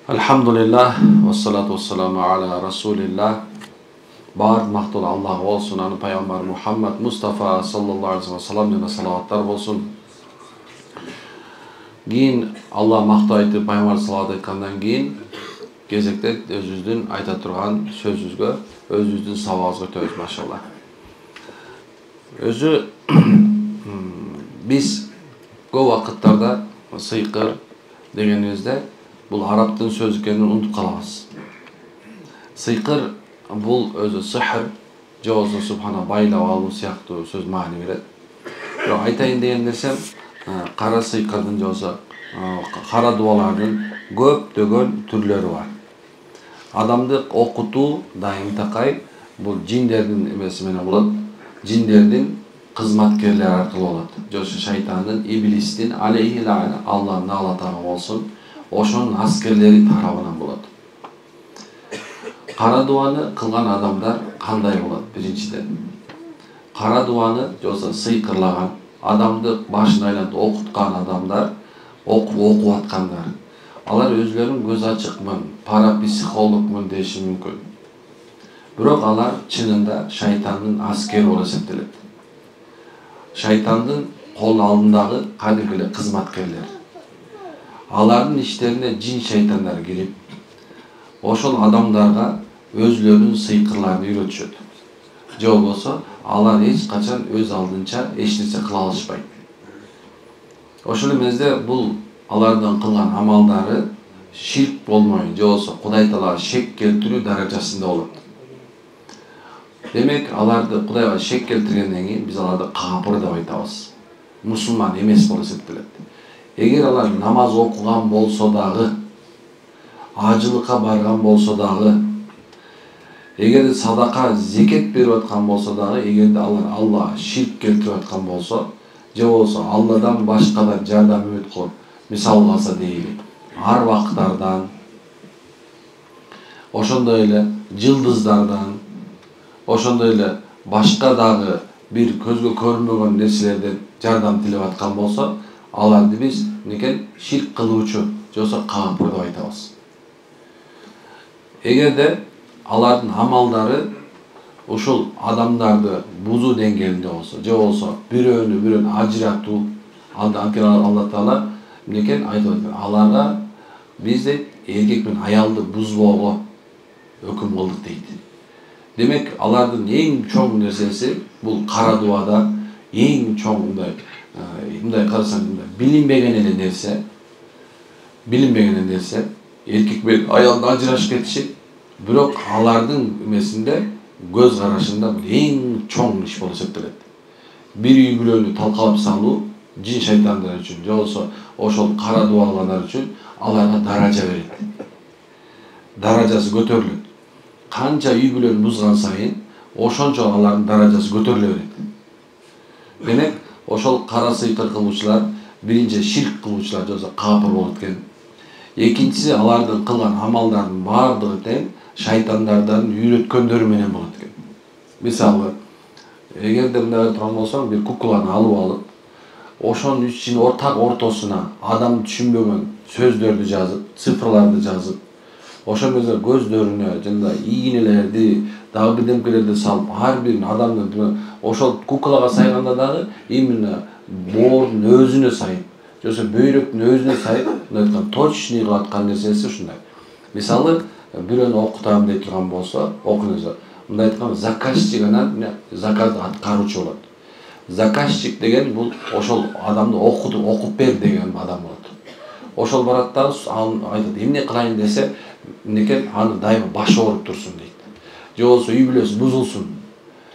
Elhamdülillah ve salatu ve selamu ala Resulillah. Bar maqtul Allah olsun, anı Peygamber Muhammed Mustafa sallallahu aleyhi ve sellem jana salavatlar bolsun. Keyin Allah maqtu aytып, Peygamber salavat aytkandan keyin кезекте өзүбүздүн айта турган сөзүбүзгө, өзүбүздүн сабагыбызга өтөбүз машалла. Өзү биз көп вакыттарда сыйкыр дегенибизде бул арабтын сөзү экенин унутуп калабыз. Сыйкыр бул өзү сихр, же болбосо субхана байлап алуу сыяктуу сөз маани берет. Бирок айтайын деген нерсем, кара сыйкырдын же болбосо кара дубалардын көптөгөн түрлөрү бар. Адамды окутуу дайым такай бул жиндердин эмеси менен болот. Жиндердин кызматкерлери аркылуу болот. Жошу шайтандын, иблистин алейхи лаана, Аллахтын наалатагы болсун, ошонун аскерлери тарабынан болот. Кара дубаны кылган адамдар кандай болот? Биринчиден, кара дубаны жосо сыйкырлаган, адамды башын айлантып окуткан адамдар, окуп аткандар. Алар өзлөрүн көз ачыкмын, парапсихологмун деши мүмкүн. Бирок алар чынында шайтандын аскери болуп эсептелет. Шайтандын кол алдындагы кадимки эле кызматкерлер. Алардын иштерине жин шайтандар кирип, ошол адамдарга өзлөрүнүн сыйкырларын үйрөтүшөт. Же болбосо алар эч качан өз алдынча эч нерсе кыла алышпайт. Ошол эмезде бул алардын кылган амалдары ширк болмой, же болбосо Кудай Таалага шек келтирүү даражасында болот. Демек, аларды Кудайга шек келтиргенден кийин биз аларды капыр деп айтабыз. Мусулман эмес болуп эсептелет. Эгер алар намаз окуган болсо дагы, ажылыкка барган болсо дагы, эгер садака, зекет берип аткан болсо дагы, эгерде алар Аллага ширк келтирип аткан болсо, же болбосо Алладан башкадан жардам үмүт кылып, мисал алса дейли, арбактардан, ошондой эле жылдыздардан, ошондой эле башка дагы бир көзгө көрүнбөгөн нерселерден жардам тилеп аткан болсо, аларды биз некен ширк кылуучу, же болбосо капыр деп айтабыз. Эгерде алардын амалдары ушул адамдарды бузуу деңгээлинде болсо, же болбосо бирөөнү ажыратуу, Алла Таала некен айтып атат. Аларга биз эркек менен аялды бузбоого өкүм кылдык дейт. Демек, алардын эң чоң нерсеси бул кара дубада эң чоң мындай карасаң, билинбеген эле нерсе, эркек менен аялды ажырашып кетиши, бирок алардын эмесинде көз карашында бул эң чоң иш болуп эсептелет. Бир үй бүлөнү талкалап салуу жин шайтандар үчүн, же болбосо ошол кара дубалгандар үчүн аларга даража берет. Даражасы көтөрүлөт. Канча үй бүлөнү бузган сайын ошончо алардын даражасы көтөрүлө берет. Демек, ошол кара сыйкыр кылуучулар биринчи ширк кылуучулар, же болбосо капыр болот экен. Экинчиси, алардын кылган амалдардын баардыгы тең шайтандардын үйрөткөндөрү менен болот экен. Мисалы, эгерде мындай турган болсоң, бир кукланы алып алып, ошонун ичинин ортосуна адам түшүнбөгөн сөздөрдү жазып, цифрларды жазып, ошол кезде көздөрүнө жана ийнелерди, дагы бирдемкелерди салып, ар бир адамдын ошол куклага сайганда дагы именно боордун өзүнө сайып, же болбосо бөйрөктүн өзүнө сайып, мындай айткан точный кылып аткан нерсеси ушундай. Мисалы, бирөөнү окутам дей турган болсо, окуңуздар. Мындай айтканда, заказчик анан заказды аткаруучу болот. Заказчик деген бул ошол адамды окуп бер деген адам болот. Ошол барат дагы айтат, эмне кылайын десе, некен аны дайыма башы ооруп турсун дейт. Же болбосо үй бүлөсү бузулсун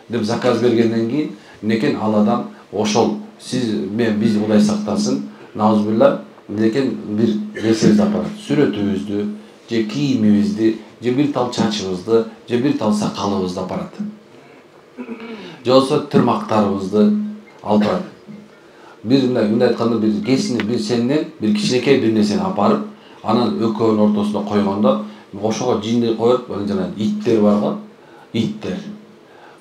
деп заказ бергенден кийин, некен ал адам ошол биз Кудай сактасын, наузубилла, некен бир нерсебизди апарат. Сүрөтүбүздү, же кийимибизди, же бир тал чачыбызды, же бир тал сакалыбызды апарат. Же болбосо тырмактарыбызды алып барат. Мындай айтканда, бир сенден бир кичинекей бир нерсени апарып, анан экөөнүн ортосуна койгондо, ошого жинди коюп, жана иттер бар го, иттер.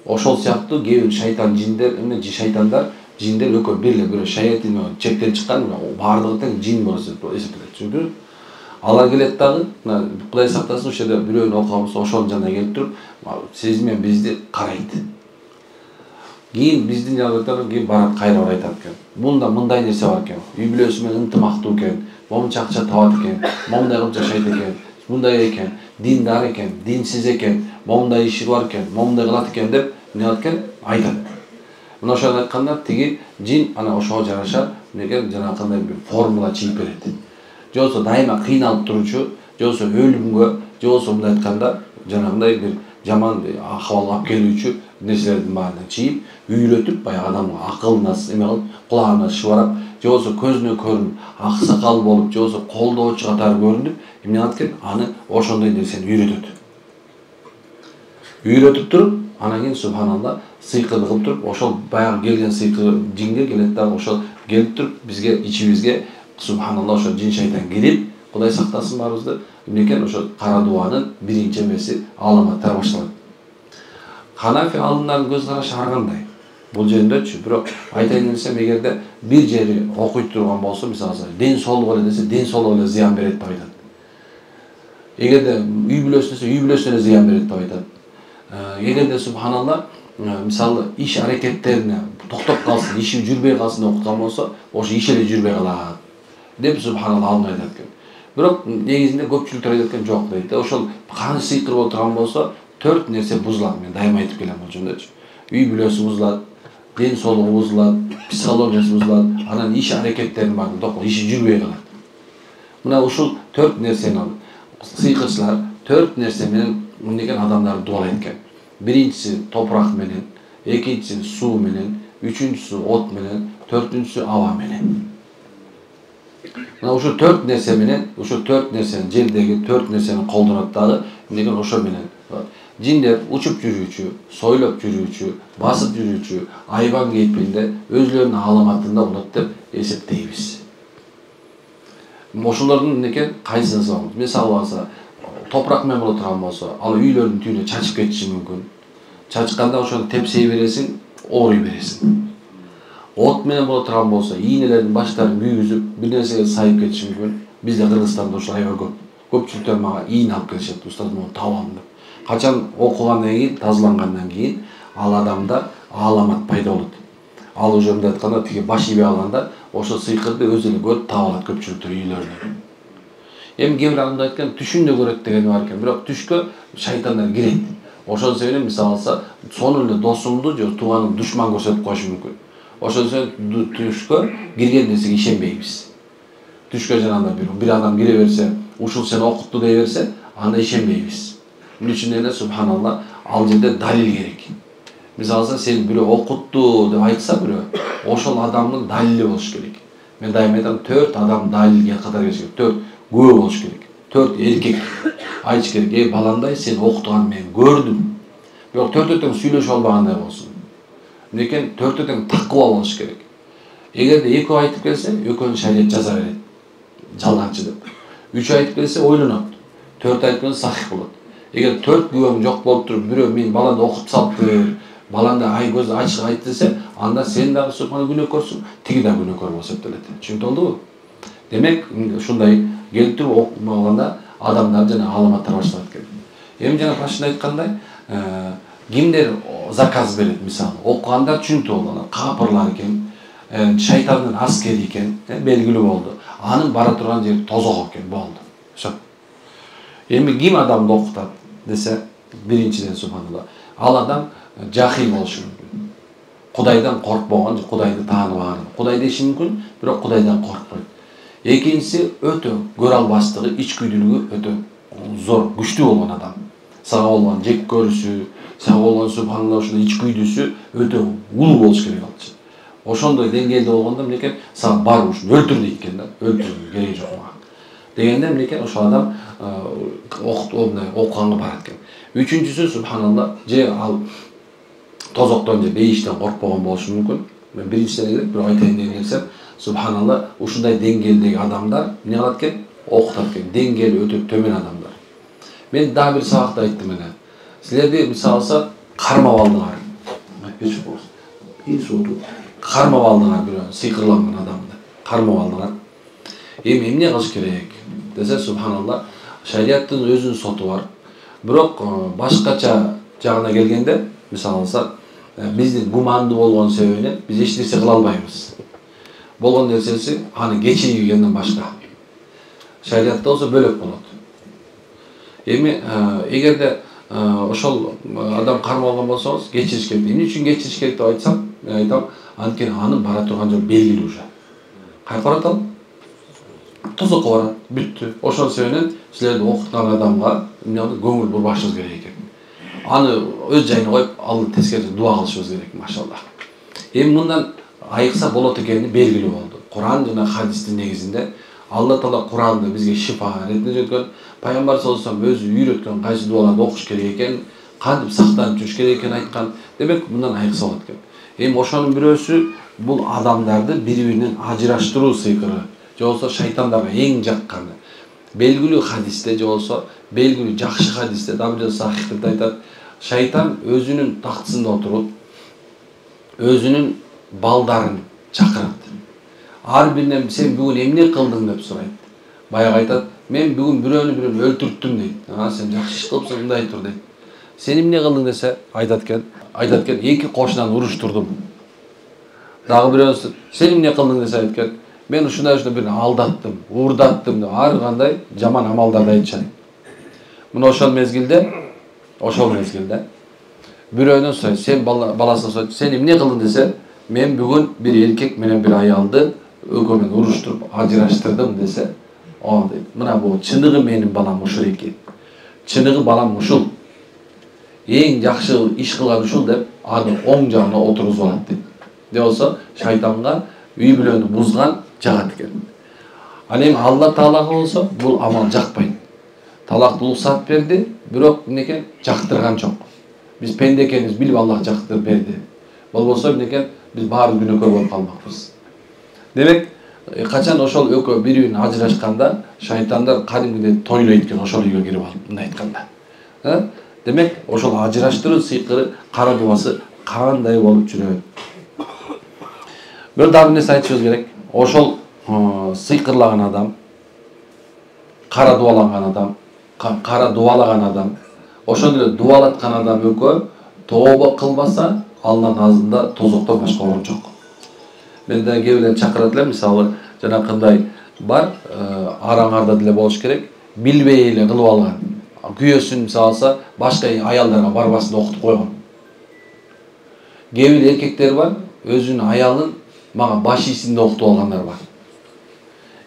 Ошол сыяктуу кээ бир шайтандар, жиндер экөө бир эле, бирөө шаятин чектен чыккан, баардыгы тең жин болуп эсептелет. Чүнкү Ала келет дагы, Кудай сактасын, ошо жерде бирөөнү окуган ошонун жанына келип туруп, сиз менен бизди карайт. Кийин биздин жаныбыздан кийин барат кайра айтат экен. Мында мындай нерсе бар экен. Үй бүлөсү менен ынтымактуу экен, момунча акча табат экен, момундай кылып жашайт экен, мындай экен, диндар экен, динсиз экен, момундай иши бар экен, момундай кылат экен деп эмне кылат экен? Айтат. Мына ошону айтканда тиги жин ана ошого жараша эмнеге жанагындай бир формула чийип берет. Же болбосо дайыма кыйналып турчу, же болбосо өлүмгө, же болбосо мындай айтканда жанагындай бир жаман акыбалга алып келүүчү нерселердин баарын чийип, үйрөтүп, баягы адамдын акылына эме кылып, кулагына шыбарап, же болбосо көзүнө көрүнүп, аксакал болуп, же болбосо колдоочу катары көрүнүп, эмне кылат экен? Аны ошондой нерсени үйрөтөт. Үйрөтүп туруп, анан кийин субханалла сыйкырды кылып туруп, ошол баягы келген сыйкыр жинге келет дагы, ошол келип туруп бизге ичибизге субханалла ошо жин шайтан кирип, Кудай сактасын баарыбызды, эмне экен? Ошо кара дубанын биринчи эмеси аламаттары башталат. Ханафи алымдардын көз карашы ар кандай. Бул жериндөчү, бирок айтайын десем, эгерде бир жери окуй турган болсо, мисалы ден соолук эле десе, ден соолук эле зыян берет деп айтат. Эгерде үй бүлөсү десе, үй бүлөсүнө эле зыян берет деп айтат. Эгерде субханалла мисалы иш аракеттерине токтоп калсын, иши жүрбөй калсын деп окуткан болсо, ошо иш эле жүрбөй калат деп субханалла алым айтат экен. Бирок негизинде көпчүлүктөр айтат экен, жок дейт. Ошол каны сыйкыр болуп турган болсо, 4 нерсе бузулат. Мен дайыма айтып келем бул жөндөчү. Үй бүлөсү бузулат, ден соолугу бузулат, психологиясы бузулат, анан иш аракеттерин баарын токко, иши жүрбөй калат. Мына ушул 4 нерсени сыйкырчылар 4 нерсе менен мындаган адамдарды дубалайт экен. Биринчиси топурак менен, экинчиси суу менен, үчүнчүсү от менен, төртүнчүсү аба менен. Мына ушул 4 нерсе менен, ушул 4 нерсени жердеги 4 нерсени колдонот дагы, эмнеген ошо менен. Жиндер учуп жүрүүчү, сойлоп жүрүүчү, басып жүрүүчү, айбан кейпинде өзлөрүнүн аламатында болот деп эсептейбиз. Ошолордун эмнекен кайсысы бар? Мисалы алса, топурак менен боло турган болсо, ал үйлөрдүн түбүнө чачып кетиши мүмкүн. Чачканда ошону тепсей бересиң, ооруй бересиң. От менен боло турган болсо, ийнелердин баштарын күйгүзүп, бир нерсеге сайып кетиши мүмкүн. Бизде Кыргызстанда ошол аябай көп. Көпчүлүктөр мага ийне алып келишет, устаз муну табам деп. Качан окугандан кийин, тазалангандан кийин ал адамда аламат пайда болот. Ал уже мындай айтканда, тиги баш ийбей алганда, ошо сыйкырды өзү эле көрүп таап алат көпчүлүктөр үйлөрүнө. Эми кээ бир адамдар айткан, түшүндө көрөт дегени бар экен, бирок түшкө шайтандар кирет. Ошол себептен мисалы алса, сонун эле досуңду же тууганыңды душман көрсөтүп коюшу мүмкүн. Ошол себептен түшкө кирген нерсеге ишенбейбиз. Түшкө жанагындай бир адам кире берсе, ушул сени окутту дей берсе, анда ишенбейбиз. Эмне үчүн эле субханалла, ал жерде далил керек. Мисалы сен бирөө окутту деп айтса бирөө, ошол адамдын далили болуш керек. Мен дайыма айтам, 4 адам далилге катар келиш керек. 4 күбө болуш керек. 4 эркек айтыш керек. Баландай сен окутганды мен көрдүм. Бирок 4 тең сүйлөшө албагандай болсун. Эмнекен 4 тең такыба болуш керек. Эгерде 2 айтып келсе, экөөнү шарият жаза берет. Жалганчы деп. 3 айтып келсе ойлонот. 4 айтып келсе сахих болот. Эгер 4 күбөң жок болуп туруп, бирөө мен баланды окуп салыптыр, баланды көзү ачык айт десе, анда сен дагы субхан күнөөкөрсүң, тиги да күнөөкөр болуп эсептелет. Түшүндүңүзбү? Демек, ушундай келип туруп окумаганда адамдар жана аламаттар башталат экен. Эми жана башында айткандай, кимдер заказ берет, мисалы, окугандар түшүнүктүү болгон, капырлар экен, шайтандын аскери экен, белгилүү болду. Анын бара турган жери тозок экен, болду. Ошо. Эми ким адамды окутат десе, биринчиден субханалла, ал адам жахил болушу мүмкүн. Кудайдан коркпогон, Кудайды тааныбаган. Кудайды иши мүмкүн, бирок Кудайдан коркпойт. Экинчиси өтө көрө албастыгы, ичкүйдүүлүгү өтө зор, күчтүү болгон адам. Сага болгон жек көрүшү, сага болгон субханалла ушундай ичкүйдүүсү өтө улуу болуш керек алчы. Ошондой деңгээлде болгондо эмнекен, сага бар ушуну өлтүр дейт экен да, өлтүрүү кереги жок мага. Дегенде эмнекен ошол адам окуганга барат экен. Үчүнчүсү субханалла, же ал тозоктон же бейиштен коркпогон болушу мүмкүн. Мен биринчиден эле бир айтайын деген нерсем, субханалла, ушундай деңгээлдеги адамдар эмне кылат экен? Окутат экен. Деңгээли өтө төмөн адамдар. Мен дагы бир сабакта айттым эне. Силерди мисалы алса, кармап алдыңар. Кармап алдыңар бирөө сыйкырланган адамды. Кармап алдыңар. Эми эмне кылыш керек? десе, субханалла, шариаттын өзүнүн соту бар. Бирок башкача жагына келгенде, мисалы алсак, биздин гумандуу болгон себебинен биз эч нерсе кыла албайбыз. Болгон нерсеси аны кечиргенден башка. Шариатта болсо бөлөк болот. Эми эгерде ошол адам кармалган болсоңуз, кечириш керек. Эмне үчүн кечириш керек деп айтсам, мен айтам, анткени анын бара турган жол белгилүү уже. Кайерге барат ал? Тозокко барат, бүттү. Ошол себептен силерди окуткан адамга көңүл бурбашыбыз керек экен. Аны өз жайына коюп, ал тескери дуа кылышыбыз керек, машалла. Эми мындан айыкса болот экени белгилүү болду. Куран жана хадистин негизинде Алла Таала Куранды бизге шифа ретинде жеткен, Пайгамбар саллаллаху алейхи вассалам өзү үйрөткөн кайсы дуаларды окуш керек экен, кантип сактанып жүрүш керек экенин айткан. Демек, мындан айыкса болот экен. Эми ошонун бирөөсү бул адамдарды бири-биринен ажыраштыруу сыйкыры, же болбосо шайтандарга эң жакканы. Белгилүү хадисте, же болбосо белгилүү жакшы хадисте, Абдул Сахихте айтат, шайтан өзүнүн тактысында отуруп, өзүнүн балдарын чакырат. Ар биринен сен бүгүн эмне кылдың деп сурайт. Баягы айтат, мен бүгүн бирөөнү өлтүрттүм дейт. Сен жакшы иш кылыпсың, мындай тур дейт. Сен эмне кылдың десе, айтат экен, эки кошунан уруштурдум. Дагы бирөөсү, сен эмне кылдың десе айткан, мен ушундай бир алдаттым, уурдаттым деп ар кандай жаман амалдарды айтышат. Мына ошол мезгилде бирөөнөн сурайт, сен баласына сурайт, сен эмне кылдың десе, мен бүгүн бир эркек менен бир аялды экөө менен уруштуруп, ажыраштырдым десе, о дейт. Мына бул чыныгы менин балам ушул экен. Чыныгы балам ушул. Эң жакшы иш кылган ушул деп, аны оң жагына отургузуп алат дейт. Де болсо, шайтанга үй бүлөнү бузган жагат экен. Ал эми Алла Таалага болсо, бул амал жакпайт. Талакты уруксат берди, бирок эмнекен жактырган жок. Биз пенде экенибиз билип Аллах жактырып берди. Болбосо эмнекен биз баары күнөөкөр болуп калмакпыз. Демек, качан ошол экөө бири-бирин ажырашканда, шайтандар кадимгидей тойлойт экен ошол үйгө кирип алып, мындай айтканда. Демек, ошол ажыраштыруу сыйкыры, кара дуасы кандай болуп жүрөт. Бир дагы нерсе айтышыбыз керек. Ошол сыйкырлаган адам, кара дуалаган адам, ошол эле дуалаткан адам экөө тооба кылбаса, Алланын алдында тозоктон башка орун жок. Мен да кээ бирөө чакырат элем, мисалы, жанакындай бар, араңарда деле болуш керек, билбей эле кылып алган. Күйөөсүн мисалы алса, башка аялдарга барбасын окутуп койгон. Кээ бир эркектер бар, өзүнүн аялын мага баш ийсинде окутуп алгандар бар.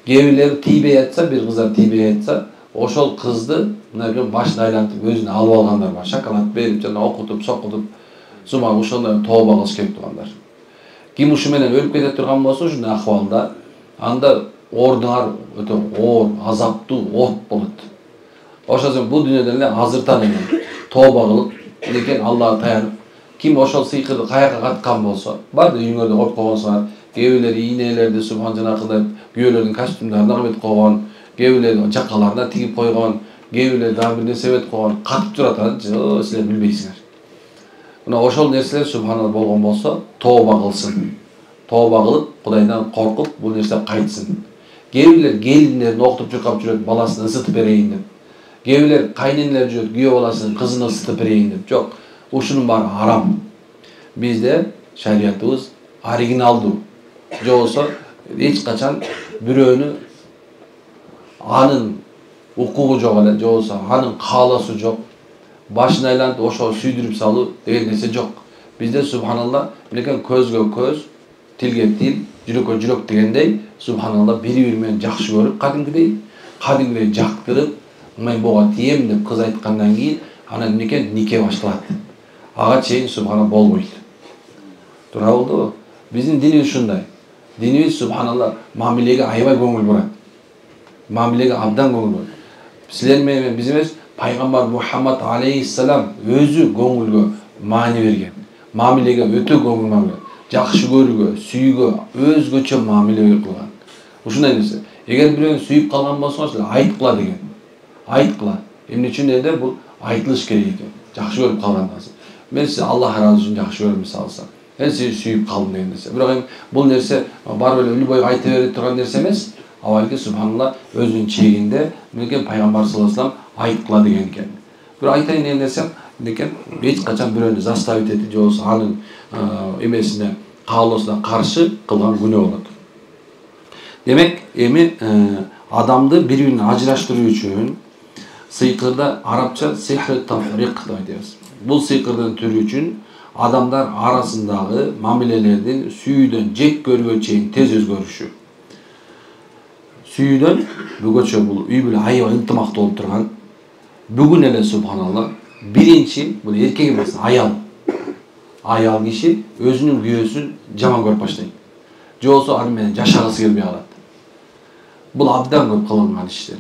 Кээ бирлери тийбей атса, бир кыздар тийбей атса, ошол кызды мына башын айлантып өзүнө алып алгандар бар. Шоколад берип, жана окутуп, сокутуп, сумага ошондой тооба кылыш керек тургандар. Ким ушу менен өлүп кете турган болсо, ушундай акыбалда, анда ордуңар өтө оор, азаптуу от болот. Ошол үчүн бул дүйнөдөн эле азыртан экен, тооба кылып, экен Аллага таянып, ким ошол сыйкырды каяка каткан болсо, бар да үйүңөрдө коюп койгонсуңар, кээ бирлери ийнелерди субхан жанакындай күйөөлөрдүн костюмдарын агып койгон, кээ бирлери жакаларына тигип койгон, кээ бирлери дагы бир нерсе этип койгон, катып турат, силер билбейсиңер. Мына ошол нерселер субханалла болгон болсо, тооба кылсын. Тооба кылып, Кудайдан коркуп, бул нерсе кайтсын. Кээ бирлер келиндерин окутуп чуркап жүрөт, баласын ысытып берейин деп. Кээ бирлер кайненелер жүрөт, күйөө баласын кызын ысытып берейин деп. Жок, ушунун баары арам. Бизде шариятыбыз оригиналдуу. Же болсо, эч качан бирөөнү анын укугу жок эле, же болсо анын каалоосу жок. Башын айлантып ошол сүйдүрүп салуу деген нерсе жок. Бизде субханалла, мынекен көзгө көз, тилге тил, жүрөккө жүрөк дегендей, субханалла бири-бири менен жакшы көрүп, кадимгидей жактырып, мен буга тием деп кыз айткандан кийин, анан мынекен нике башталат. Ага чейин субханалла болбойт. Туура болдубу? Биздин динибиз ушундай. Динибиз субханалла мамилеге аябай көңүл бурат. Мамилеге абдан көңүл бурат. Силер менен биз эмес, Пайгамбар Мухаммад алейхиссалам өзү көңүлгө маани берген. Мамилеге өтө көңүл берген. Жакшы көрүүгө, сүйүүгө өзгөчө мамиле кылган. Ушундай нерсе. Эгер бирөөнү сүйүп калган болсоңуз, айткыла деген. Айткыла. Эмне үчүн дегенде бул айтылыш керек экен. Жакшы көрүп калгандан соң. Мен сизди Аллах ыраазы үчүн жакшы көрөм мисалса. Мен сизди сүйүп калдым деген нерсе. Бирок бул нерсе барып эле өлү бою айта бере турган нерсе эмес. Авалки субханалла өзүнүн чегинде мынекен пайгамбар саллаллаху алейхи вассалам айткыла деген экен. Бир айтайын деген нерсем мынекен эч качан бирөөнү заставить этип же болбосо анын эмесине каалоосуна каршы кылган күнөө болот. Демек эми адамды бири-биринен ажыраштыруу үчүн сыйкырда арабча сихр тафрик деп айтабыз. Бул сыйкырдын түрү үчүн адамдар арасындагы мамилелердин сүйүүдөн жек көрүүгө чейин тез өзгөрүшү. Сүйүүдөн бүгөчө бул үй бүлө аябай ынтымактуу болуп турган. Бүгүн эле субханалла биринчи бул эркек эмес, аял. Аял киши өзүнүн күйөөсүн жаман көрүп баштайт. Же болбосо аны менен жашагысы келбей калат. Бул абдан көп кылынган иштер.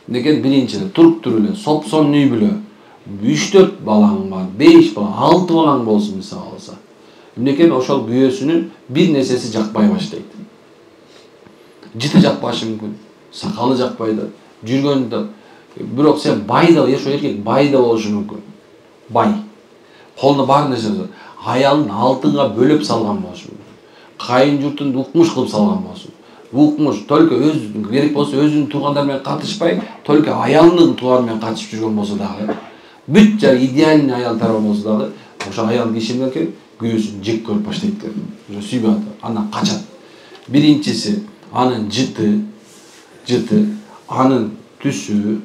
Некен биринчи туруп туруп эле сопсон үй бүлө 3-4 балаң бар, 5 бала, 6 балаң болсун мисалы алса. Некен ошол күйөөсүнүн бир нерсеси жакпай баштайт. Жыты жакпашы мүмкүн, сакалы жакпайды, жүргөндө. Бирок сен бай да, ошо эркек бай да болушу мүмкүн. Бай. Колуна бар нерсе бар. Аялын алтынга бөлөп салган болушу мүмкүн. Кайын журтун укмуш кылып салган болсун. Укмуш только өз керек болсо өзүнүн туугандар менен катышпай, только аялынын тууганы менен катышып жүргөн болсо дагы, бүт жар идеальный аял тарабы болсо дагы, ошо аял киши менен күйөөсүн жек көрүп баштайт. Ошо сүйбөй атат, андан качат. Биринчиси анын жыты, анын түсү,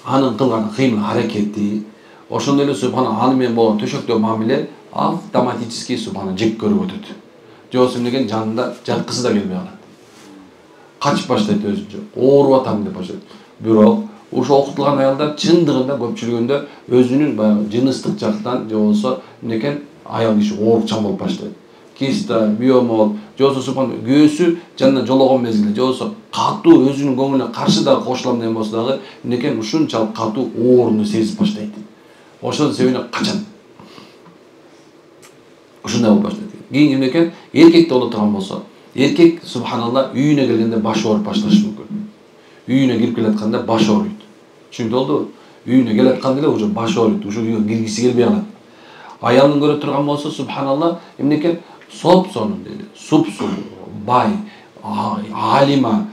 анын кылган кыймыл аракети, ошондой эле субхана аны менен болгон төшөктө мамиле автоматически субхана жек көрүп өтөт. Же болбосо деген жанында жаткысы да келбей калат. Качып баштайт өзүнчө, ооруп атам деп баштайт. Бирок ошо окутулган аялдар чындыгында көпчүлүгүндө өзүнүн баягы жыныстык жактан же болбосо мынекен аял киши оорукчан болуп баштайт. Киста, биомол, же болбосо субхан күйөөсү жанынан жологон мезгилде, же болбосо катуу өзүнүн көңүлүнө каршы да кошулам деген болсо дагы мынекен ушунчалык катуу ооруну сезип баштайт. Ошонун себебинен качат. Ушундай болуп баштайт. Кийин мынекен эркекте боло турган болсо, эркек субханалла үйүнө келгенде башы ооруп башташы мүмкүн. Үйүнө кирип келатканда баш ооруйт. Түшүндү болдубу? Үйүнө келатканда эле уже баш ооруйт, ушул үйгө киргиси келбей калат. Аялын көрө турган болсо субханалла эмнекен соп-сонун дейли, супсу, бай, алима,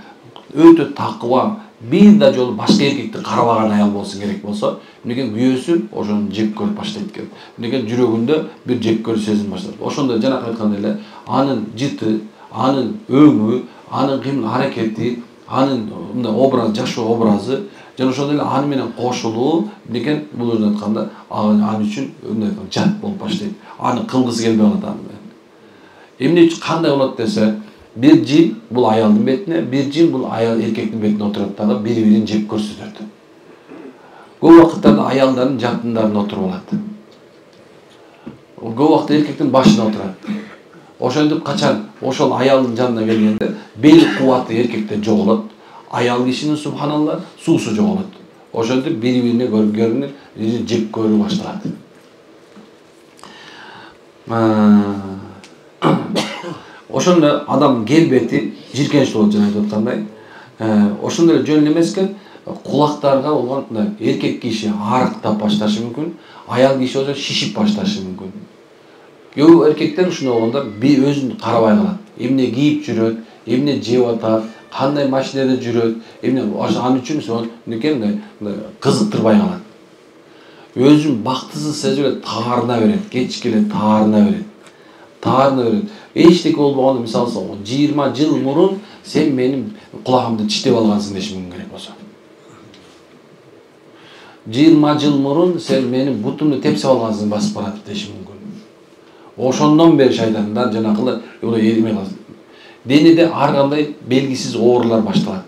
өтө такыба, бир да жолу башка эркекти карабаган аял болсун керек болсо, эмнекен күйөөсү ошону жек көрүп баштайт экен. Эмнекен жүрөгүндө бир жек көрүү сезим баштайт. Ошондо жана айткандай эле анын жыты, анын өңү, анын кыймыл аракети, анын мындай образ, жашоо образы, жана ошондой эле аны менен кошулуу эмнекен бул өзү айтканда аны үчүн мындай жат болуп баштайт. Аны кылгысы келбей калат аны менен. Эмне үчүн кандай болот десе, бир жин бул аялдын бетине, бир жин бул аял эркектин бетине отурат дагы бири-бирин жек көрсөтөт. Көп убакыттарда аялдардын жатындарын отуруп алат. Көп убакытта эркектин башына отурат. Ошентип качан ошол аялдын жанына келгенде бел кубаты эркекте жоголот, аял кишинин субханалла суусу жоголот. Ошентип бири-бирине көргөнүн жек көрүү башталат. Ошондо адам келбети жиркеничтүү болот жана айтып аткандай. Ошондой эле жөн эмес экен, кулактарга болгон эркек киши арыктап башташы мүмкүн, аял киши болсо шишип башташы мүмкүн. Көп эркектер ушундай болгондор өзүн карабай калат. Эмне кийип жүрөт, эмне жеп атат, кандай машинада жүрөт, эмне аны үчүн сон мынекен кызыктырбай калат. Өзүн бактысыз сезип эле таарына берет, кечке эле таарына берет. Эчтеке болбогондо мисалы 20 жыл мурун сен менин кулагымды тиштеп алгансың деши мүмкүн керек болсо. 20 жыл мурун сен менин бутумду тепсип алгансың басып баратып деши мүмкүн. Ошондон бери шайтандар жанакылы эриме калат. Денеде ар кандай белгисиз оорулар башталат.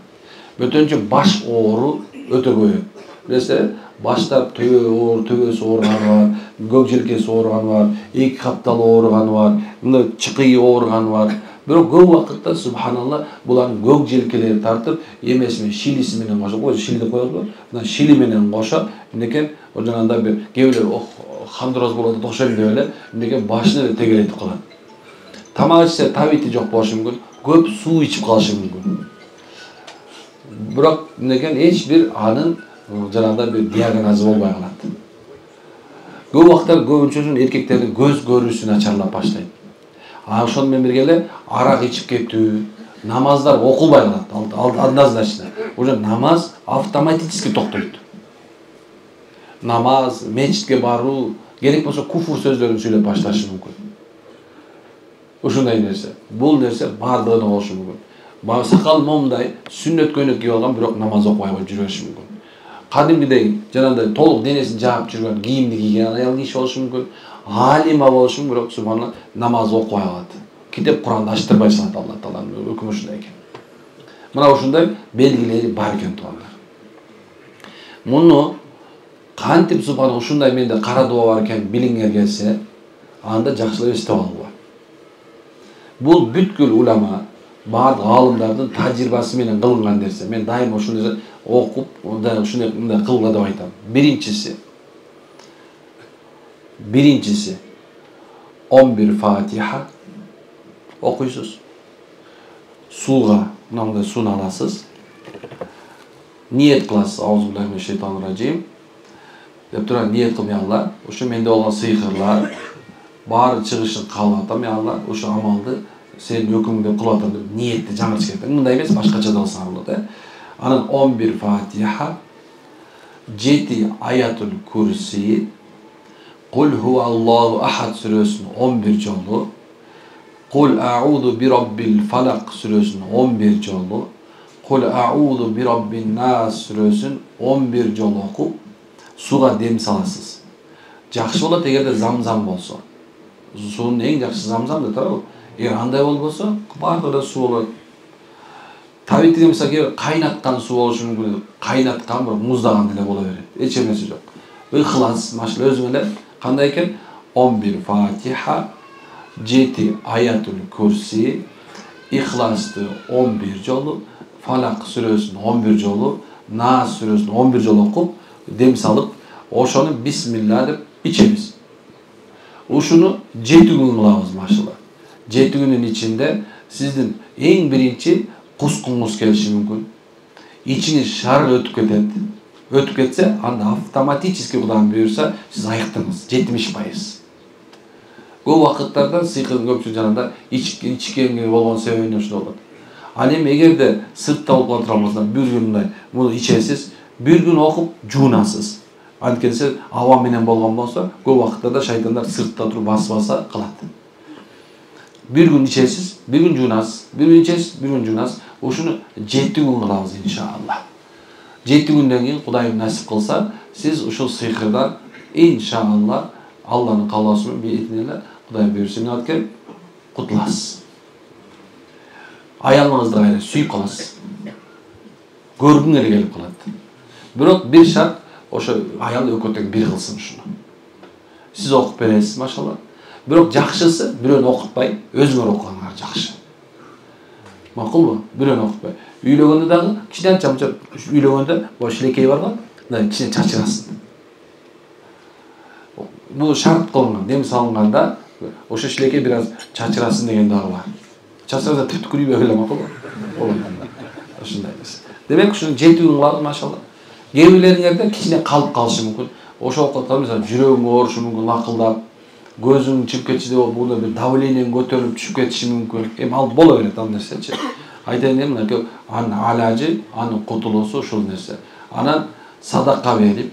Бөтөнчө баш оору өтө көп. Билесиздер, баштап төбөсү ооруганы бар, көк желкеси ооруганы бар, эки каптал ооруганы бар, мындай чыкый ооруганы бар. Бирок көп убакытта субханалла булардын көк желкелери тартып, эмеси менен шилиси менен кошо, шили деп коебуз, мына шили менен кошо, мынекен ожондой бир кээбилер хандроз болот окшойм деп эле, мынекен башына эле тегелетип калат. Тамак ичсе табити жок болушу мүмкүн, көп суу ичип калышы мүмкүн. Бирок мынекен эч бир анын жанагындай бир диагнозу болбой калат. Көп убакыттар көбүнчөсүн эркектердин көз көрүүсү начарлап баштайт. Ошону менен бирге эле арак ичип кетүү, намаздар окулбай калат. Однозначно. Уже намаз автоматически токтойт. Намаз, мечитке баруу, керек болсо куфур сөздөрүн сүйлөп башташы мүмкүн. Ушундай нерсе. Бул нерсе бардыгына болушу мүмкүн. Сакал момундай сүннөт көйнөк кийип алган, бирок намаз окубай жүрө бериши мүмкүн. Кадимгидей жанагындай толук денесин жаап жүргөн, кийимди кийген аял киши болушу мүмкүн. Алима болушу мүмкүн, бирок субханалла намаз окубай калат. Китеп Куранды ачтырбай салат Алла Тааланын өкүмү ушундай экен. Мына ушундай белгилери бар экен туугандар. Муну кантип субханалла ушундай менде кара дуба бар экен билиңер келсе, анда жакшылап эстеп алгыла. Бул бүткүл улама, бардык аалымдардын тажрыйбасы менен кылынган нерсе. Мен дайыма ушундай окуп, ушундай кылгыла деп айтам. Биринчиси 11 Фатиха окуйсуз. Сууга, мындай сууну аласыз. Ниет кыласыз, аузубилляхи минаш шайтанир ражим. Деп тура ниет кылып, Алла, ушу менде болгон сыйкырлар баары чыгышын кабыл атам, Алла, ушу амалды сенин өкүмүңдө кылып атам деп ниетти жаңыртыш керек. Мындай эмес, башкача да болсо болот, Анан 11 Фатиха, 7 Аятул Курси, Кул хуаллаху ахад сүрөсүн 11 жолу, Кул а'уду би раббил фалак сүрөсүн 11 жолу, Кул а'уду би раббин нас сүрөсүн 11 жолу окуп, сууга дем саласыз. Жакшы болот эгерде замзам болсо. Суунун эң жакшы замзам да туурабы? Эгер андай болбосо, бардыгы суу болот. Табиттиги мисалы кайнаткан суу болушу мүмкүн, кайнаткан бирок муздаган деле боло берет. Эч нерсе жок. Ыхлас, машала өзүң эле кандай экен? 11 Фатиха, 7 Аятул Курси, Ихласты 11 жолу, Фалак сүрөсүн 11 жолу, Нас сүрөсүн 11 жолу окуп, дем салып, ошону бисмилла деп ичебиз. Ушуну 7 күн кылабыз машала. 7 күнүн ичинде сиздин эң биринчи кускуңуз келиши мүмкүн. Ичиңиз шар өтүп кетет. Өтүп кетсе, анда автоматически Кудайым буйрса, сиз айыктыңыз 70%. Көп убакыттарда сыйкырдын көпчүлүгү жанагындай ичкенге болгон себеби ошол болот. Ал эми эгерде сыртта болуп кала турган бир күндай муну ичесиз, бир күн окуп жуунасыз. Анткени аба менен болгон болсо, көп убакыттарда шайтандар сыртта туруп басып калат. Bir gün içesiz, bir gün cunaz, bir gün içesiz, bir gün cunaz. Uşunu 7 gün kılabız inşallah. 7 günden keyin Kudayım nasip kılsa, siz uşul sıyhırdan inşallah Allah'ın kallasını bir etneyle Kudayım buyursun atken kutlasız. Ayağınızda gayrı suyup kalasız. Görgün ele gelip kalat. Bırak bir şart, oşu ayağını ökötken bir kılsın şunu. Siz okup beresiz maşallah. Бирок жакшысы бирөөнү окутпай, өзүңөр окугаңар жакшы. Макулбу? Бирөөнү окутпай. Үйлөгөндө дагы кичинен чамчап үйлөгөндө бул шилекей бар го, мындай кичине чачырасын. Бул шарт кылынган, дем салынганда ошо шилекей бир аз чачырасын деген дагы бар. Чачырса түткүрүй эле макулбу? Ошондой эмес. Демек ушуну 7 күн кылабыз машалла. Кээ бирлериңерде кичине калып калышы мүмкүн. Ошо окутканда мисалы жүрөгүң оорушу мүмкүн, лакылдап, көзүң чыгып кетиши деп бул бир давлениең көтөрүлүп түшүп кетиши мүмкүн. Эми ал боло берет ал нерсечи. Айтайын эми мына анын алажы, анын кутулуусу ушул нерсе. Анан садака берип,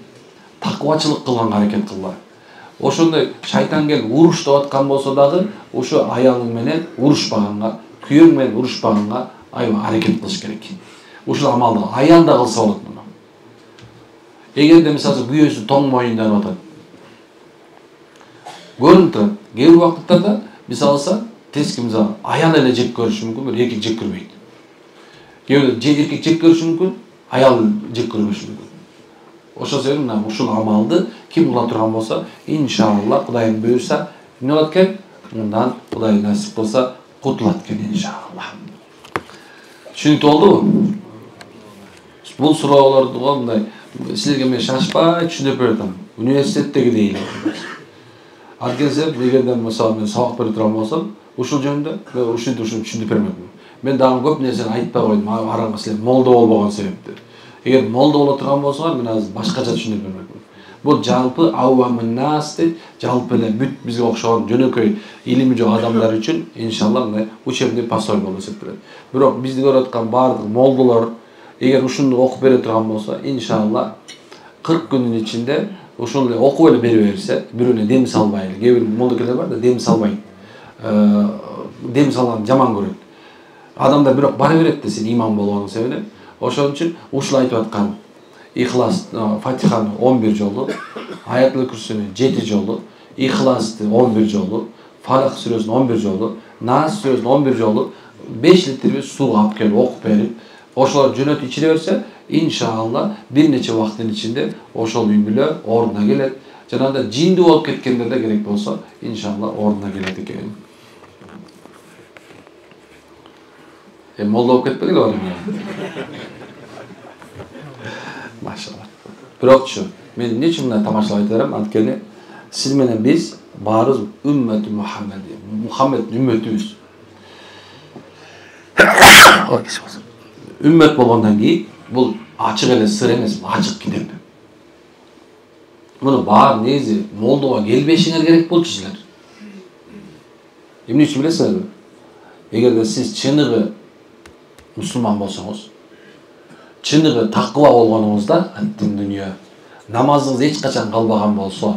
такыбачылык кылганга аракет кылгыла. Ошондой шайтан келип уруш деп аткан болсо дагы, ошо аялың менен урушпаганга, күйөөң менен урушпаганга аябай аракет кылыш керек. Ушул амалды аял да кылса болот муну. Эгерде мисалы күйөөсү тоң моюнданып атат, көрүнүп турат. Кээ бир убакыттарда мисалса тески мисалы аял эле жек көрүшү мүмкүн, бир эркек жек көрбөйт. Кээ бир эркек жек көрүшү мүмкүн, аял жек көрбөшү мүмкүн. Ошол себептен мына ушул амалды ким кыла турган болсо, иншалла Кудайым буйрса, эмне болот экен? Мындан Кудай насип кылса, кутулат экен иншалла. Түшүнүктүү болдубу? Бул суроолорду мындай силерге мен шашпай түшүндүрүп берем. Университеттеги эле. Аргенсеп, эгерде мисалы мен сабак берип турган болсом, ушул жөнүндө мен ушинтип түшүндүрүп бермекмин. Мен дагы көп нерсени айтпай койдум, араңга силер молдо болбогон себептер. Эгер молдо боло турган болсоңор, мен азыр башкача түшүндүрүп бермекмин. Бул жалпы аввамын нас дейт, жалпы эле бүт бизге окшогон жөнөкөй илими жок адамдар үчүн иншалла мындай учебный пособие болуп эсептелет. Бирок бизди көрүп аткан баардык молдолор эгер ушуну окуп бере турган болсо, иншалла 40 күнүн ичинде ушуну эле окуп эле бере берсе, бирөөнө дем салбай эле. Кээ бир молдокелер бар да, дем салбайт. Дем салган жаман көрөт. Адамдар бирок бара берет да, сен иман болгонуң себебинен. Ошон үчүн ушул айтып аткан Ихлас Фатиханы 11 жолу, Аятул Курсини 7 жолу, Ихласты 11 жолу, Фалак сүрөсүн 11 жолу, Нас сүрөсүн 11 жолу 5 литр суу алып келип окуп берип, ошолор жөнөтүп ичире берсе, иншалла бир нече убакыттын ичинде ошол үй бүлө ордуна келет. Жанагындай жинди болуп кеткендер да керек болсо, иншалла ордуна келет экен. Молда болуп кетпеди эле балам. Машалла. Бирокчу, мен эмне үчүн мындай тамашалап айтып берем? Анткени сиз менен биз баарыбыз үммөтү Мухаммед үммөтүбүз. Үммөт болгондон кийин бул ачык эле сыр эмес, ачык китеп. Муну баары негизи молдого келбешиңер керек болчу силер. Эмне үчүн билесиңерби? Эгерде сиз чыныгы мусулман болсоңуз, чыныгы такыба болгонуңузда, аттин дүнүйө, намазыңыз эч качан калбаган болсо,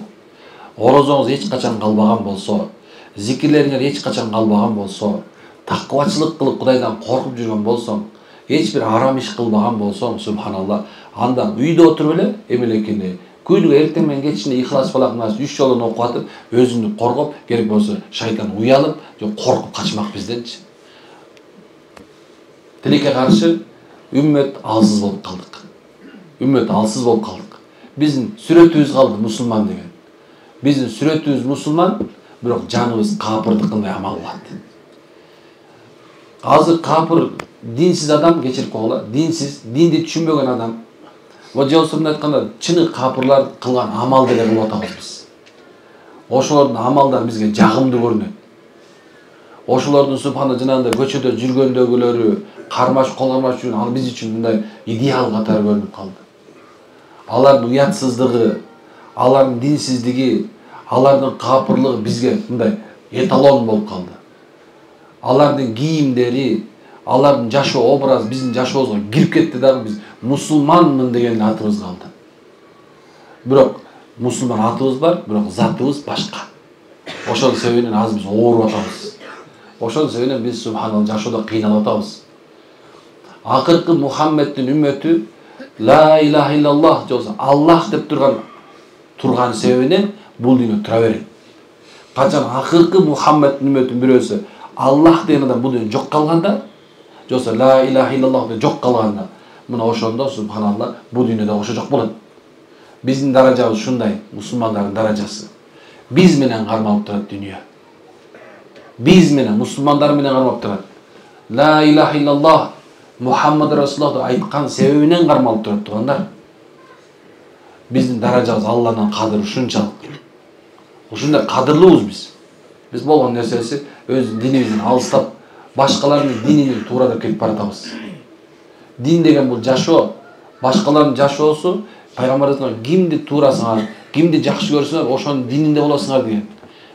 орозоңуз эч качан калбаган болсо, зикирлериңер эч качан калбаган болсо, такыбачылык кылып Кудайдан коркуп жүргөн болсоң, эч бир арам иш кылбаган болсоң, субханалла, анда үйдө отуруп эле эмелекени, күнүгө эртең менен кечинде Ихлас Фалак Нас 3 жолун окуп атып, өзүңдү коргоп, керек болсо шайтан уялып, же коркуп качмак бизденчи. Тилекке каршы үммөт алсыз болуп калдык. Үммөт алсыз болуп калдык. Биздин сүрөтүбүз калды мусулман деген. Биздин сүрөтүбүз мусулман, бирок жаныбыз капырдыкындай амал кылат. Азыр капыр динсиз адам, кечирип койгула, динсиз, динди түшүнбөгөн адам. Вот жолсун айтканда, чыны капырлар кылган амалды кылып атабыз биз. Ошолордун амалдары бизге жагымдуу көрүнөт. Ошолордун субхана жанагындай көчөдө жүргөндөгүлөрү, кармаш колгомаш жүргөн, ал биз үчүн мындай идеал катары көрүнүп калды. Алардын уятсыздыгы, алардын динсиздиги, алардын капырлыгы бизге мындай эталон болуп калды. Алардын кийимдери, алардын жашоо образы биздин жашообузга кирип кетти дагы, биз мусулманмын деген атыбыз калды. Бирок мусулман атыбыз бар, бирок затыбыз башка. Ошол себебинен азыр биз ооруп атабыз. Ошол себебинен биз субханалла жашоодо кыйналып атабыз. Акыркы Мухаммеддин үммөтү ла илаха иллаллах жолсо Аллах деп турган себебинен бул дүйнө тура берет. Качан акыркы Мухаммеддин үммөтүнүн бирөөсү Аллах деген адам бул дүйнө жок калганда, жолсо ла илаха иллаллах деп жок калганда, мына ошондо субханалла бул дүйнөдө ошо жок болот. Биздин даражабыз ушундай, мусулмандардын даражасы. Биз менен кармалып турат дүйнө. Биз менен, мусулмандар менен кармалып турат. Ла илаха иллаллах Мухаммад Расулуллах деп айткан себебинен кармалып турат тугандар. Биздин даражабыз Аллахтан кадыр ушунчалык. Ушундай кадырлуубуз биз. Биз болгон нерсеси өз динибизден алыстап, башкалардын дининен туура деп кетип баратабыз. Дин деген бул жашоо, башкалардын жашоосу, пайгамбарыбыз кимди туурасыңар, кимди жакшы көрсөңөр, ошонун дининде болосуңар деген.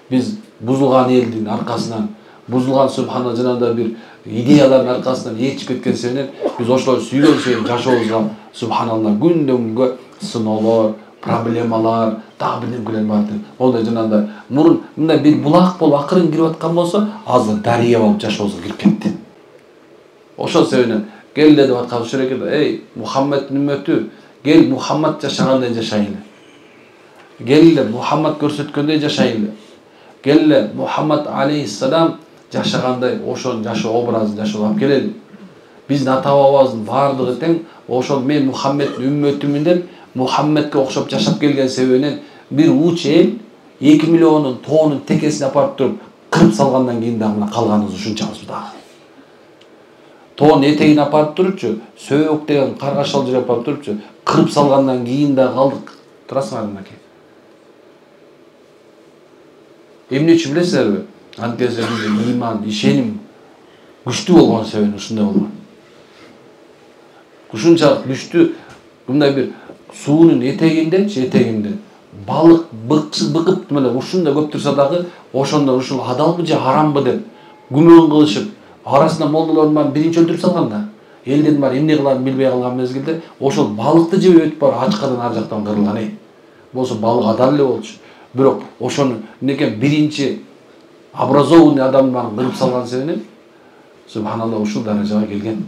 Биз бузулган элдин аркасынан, бузулган субхана жанагындай бир идеялардын аркасынан ээрчип кеткен себебинен биз ошолорду сүйгөн себеп жашообузга субханалла күндөн күнгө сыноолор, проблемалар, дагы бирдемелер бар. Онда жанагындай мурун мындай бир булак болуп акырын кирип аткан болсо, азыр дарыя болуп жашообузга кирип кетти. Ошол себебинен кел деп аткан ушул экен, эй, Мухаммеддин үммөтү, кел Мухаммад жашагандай жашайлы. Келе Мухаммад көрсөткөндөй жашайлы. Келе Мухаммад алейхиссалам жашагандай ошол жашоо образын жашоолап келели. Биздин ата-бабабыздын баардыгы тең ошол мен Мухаммеддин үммөтүмүн деп Мухаммедке окшоп жашап келген себебинен бир уч эл 2 миллиондун тоонун текесин апарып туруп кырып салгандан кийин дагы мына калганыбыз ушунчабыз дагы. Тоонун этегин апарып турупчу, сөйөк деген каргашал жер апарып турупчу, кырып салгандан кийин дагы калдык. Турасыңар мынакей. Эмне үчүн билесиңерби? Анткени бизде иман, ишеним күчтүү болгон себебинен ушундай болгон. Ушунчалык күчтүү мындай бир суунун этегинде балык быкып мына ушундай көп турса дагы ошондон ушул адалбы же харамбы деп күмөн кылышып, арасында молдолордун баарын биринчи өлтүрүп салган да. Элдин баары эмне кыларын билбей калган мезгилде ошол балыкты жеп өтүп барып ачкадан ар жактан кырылган. Болсо балык адал эле болчу. Бирок ошону некен биринчи образованный адамдын баарын кырып салган себебинен субханалла ушул даражага келген.